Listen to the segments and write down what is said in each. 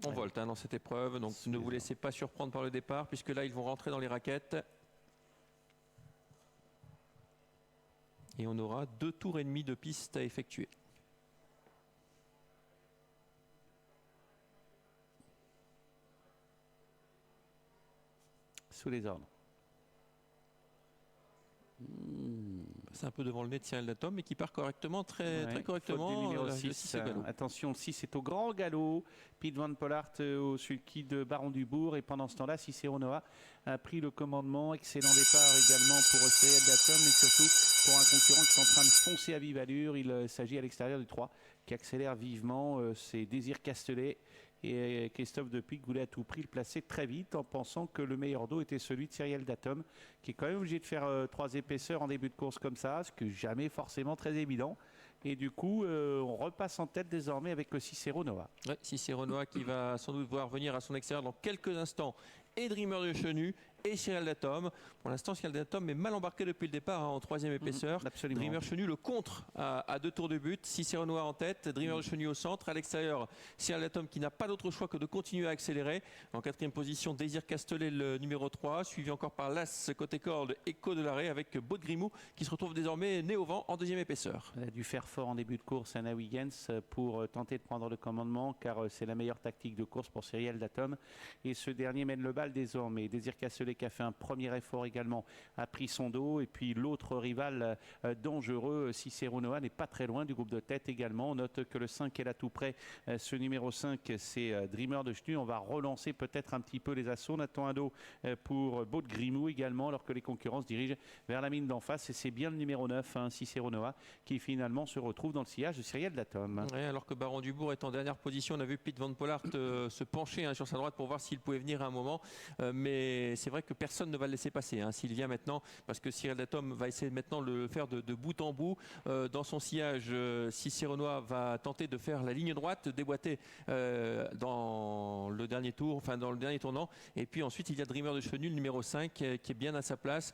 on volte dans cette épreuve, donc ne vous laissez pas surprendre par le départ, puisque là, ils vont rentrer dans les raquettes. Et on aura 2 tours et demi de piste à effectuer. Sous les ordres. C'est un peu devant le nez de Cyril Datom, mais qui part correctement, très correctement. Numéro 6. Attention, le 6 est au grand galop. Pete Van Pollard au sulky de Baron Dubourg. Et pendant ce temps-là, Cicero Noah a pris le commandement. Excellent départ également pour Cyril Datom, mais surtout pour un concurrent qui est en train de foncer à vive allure. Il s'agit à l'extérieur du 3 qui accélère vivement. C'est Désir Castelet. Et Christophe Depuig voulait à tout prix le placer très vite en pensant que le meilleur dos était celui de Cyril Datom, qui est quand même obligé de faire 3 épaisseurs en début de course comme ça, ce que jamais forcément très évident. Et du coup, on repasse en tête désormais avec le Cicero Noah. Ouais, Cicero Noah qui va sans doute voir venir à son extérieur dans quelques instants et Dreamer de Chenu et Cyril Datom. Pour l'instant, Cyril Datom est mal embarqué depuis le départ en 3e épaisseur. Dreamer Chenu le contre à 2 tours de but. Cicero Noah en tête, Dreamer de Chenu au centre. À l'extérieur, Cyril Datom qui n'a pas d'autre choix que de continuer à accélérer. En 4e position, Désir Castelet, le numéro 3, suivi encore par l'As côté corde, Echo de l'arrêt avec Baud de Grimou qui se retrouve désormais né au vent en 2e épaisseur. Elle a dû faire fort en début de course, Anna Wiggins, pour tenter de prendre le commandement, car c'est la meilleure tactique de course pour Cyril Datom. Et ce dernier mène le bal désormais. Désir Castelet qui a fait un premier effort également, a pris son dos. Et puis l'autre rival dangereux, Cicero Noah, n'est pas très loin du groupe de tête également. On note que le 5 est là tout près. Ce numéro 5, c'est Dreamer de Chenu. On va relancer peut-être un petit peu les assauts. On attend un dos pour Baud de Grimou également, alors que les concurrents se dirigent vers la mine d'en face. Et c'est bien le numéro 9, Cicero Noah, qui finalement se retrouve dans le sillage de Cyril Datom. Ouais, alors que Baron Dubourg est en dernière position, on a vu Pete Van Pollard se pencher sur sa droite pour voir s'il pouvait venir à un moment. Mais c'est vrai que personne ne va le laisser passer s'il vient maintenant, parce que Cyril Datom va essayer maintenant de le faire de bout en bout. Dans son sillage, Cicero Noah va tenter de faire la ligne droite, déboîter dans le dernier tour, enfin dans le dernier tournant. Et puis ensuite, il y a Dreamer de Chenu, le numéro 5, qui est bien à sa place.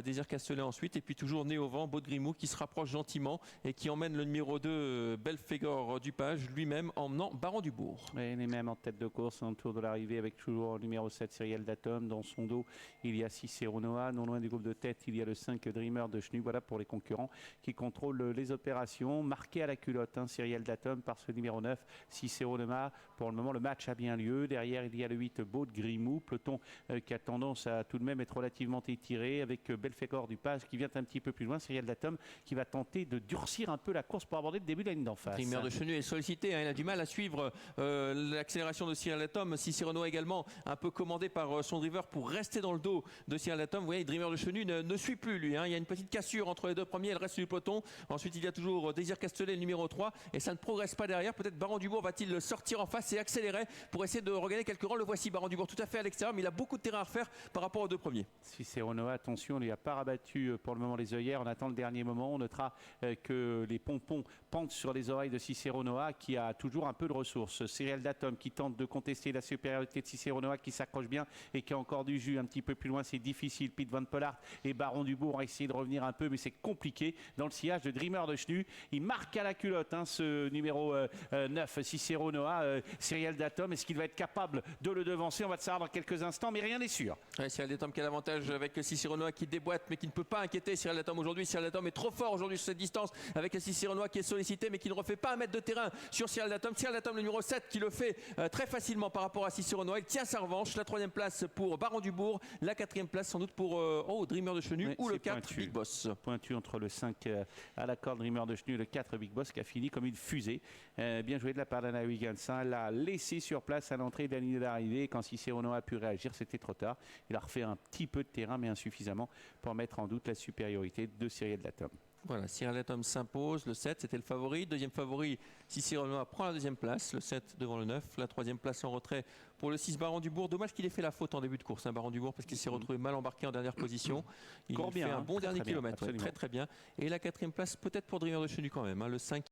Désir Castelet ensuite. Et puis toujours né au vent, Baud de Grimou qui se rapproche gentiment et qui emmène le numéro 2, Belphégor Dupage, lui-même emmenant Baron Dubourg. Et il est même en tête de course en tour de l'arrivée avec toujours le numéro 7, Cyril Datom. Dans son dos, il y a Cicero Noah. Non loin du groupe de tête, il y a le 5, Dreamer de Chenu. Voilà pour les concurrents qui contrôlent les opérations. Marqué à la culotte, Cyril Datom par ce numéro 9, Cicero Noah. Pour le moment, le match a bien lieu. Derrière, il y a le 8, Baud de Grimou. Peloton qui a tendance à tout de même être relativement étiré avec Belphégor Dupage qui vient un petit peu plus loin. Cyril Datom qui va tenter de durcir un peu la course pour aborder le début de la ligne d'en face. Dreamer de Chenu est sollicité, il a du mal à suivre l'accélération de Cyril Datom. Cicero Noah également un peu commandé par son driver pour rester dans le dos de Cyril Datom. Vous voyez, Dreamer de Chenu ne suit plus lui. Il y a une petite cassure entre les deux premiers et le reste du peloton. Ensuite, il y a toujours Désir Castelet, le numéro 3, et ça ne progresse pas derrière. Peut-être Baron Dubourg va-t-il sortir en face et accélérer pour essayer de regagner quelques rangs. Le voici, Baron Dubourg, tout à fait à l'extérieur, mais il a beaucoup de terrain à refaire par rapport aux deux premiers. Cicero Noah, attention, on ne lui a pas rabattu pour le moment les œillères. On attend le dernier moment. On notera que les pompons pendent sur les oreilles de Cicero Noah qui a toujours un peu de ressources. Cyril Datom qui tente de contester la supériorité de Cicero Noah qui s'accroche bien et qui a encore du jus un petit peu plus loin. C'est difficile. Pete Van Pollard et Baron Dubourg ont essayé de revenir un peu, mais c'est compliqué dans le sillage de Dreamer de Chenu. Il marque à la culotte ce numéro 9, Cicero Noah. Cyril Datom, est-ce qu'il va être capable de le devancer? On va le savoir dans quelques instants, mais rien n'est sûr. Ouais, Cyril Datom qui a l'avantage avec Cicero Noah qui déboîte mais qui ne peut pas inquiéter Cyril Datom aujourd'hui. Cyril Datom est trop fort aujourd'hui sur cette distance avec Cicero Noah qui est sollicité mais qui ne refait pas un mètre de terrain sur Cyril Datom. Cyril Datom, le numéro 7, qui le fait très facilement par rapport à Cicero Noah. Il tient sa revanche. La 3e place pour Baron Dubourg, la 4e place sans doute pour Dreamer de Chenu, ou le 4, Big Boss. Pointu entre le 5 à la corde, Dreamer de Chenu, et le 4, Big Boss, qui a fini comme une fusée. Bien joué de la part d'Anna Wiggins. Elle l'a laissé sur place à l'entrée de la ligne d'arrivée. Quand Cicero Noah a pu réagir, c'était trop tard. Il a refait un petit peu de terrain, mais insuffisamment pour mettre en doute la supériorité de Cyril Datom. Voilà, Cyril Datom s'impose. Le 7, c'était le favori. Deuxième favori, Cicero Noah prend la 2e place. Le 7 devant le 9. La 3e place en retrait pour le 6, Baron Dubourg. Dommage qu'il ait fait la faute en début de course, Baron Dubourg, parce qu'il s'est retrouvé mal embarqué en dernière position. Il fait un bon dernier kilomètre, très très bien. Et la 4e place peut-être pour Dreamer de Chenu quand même. Le 5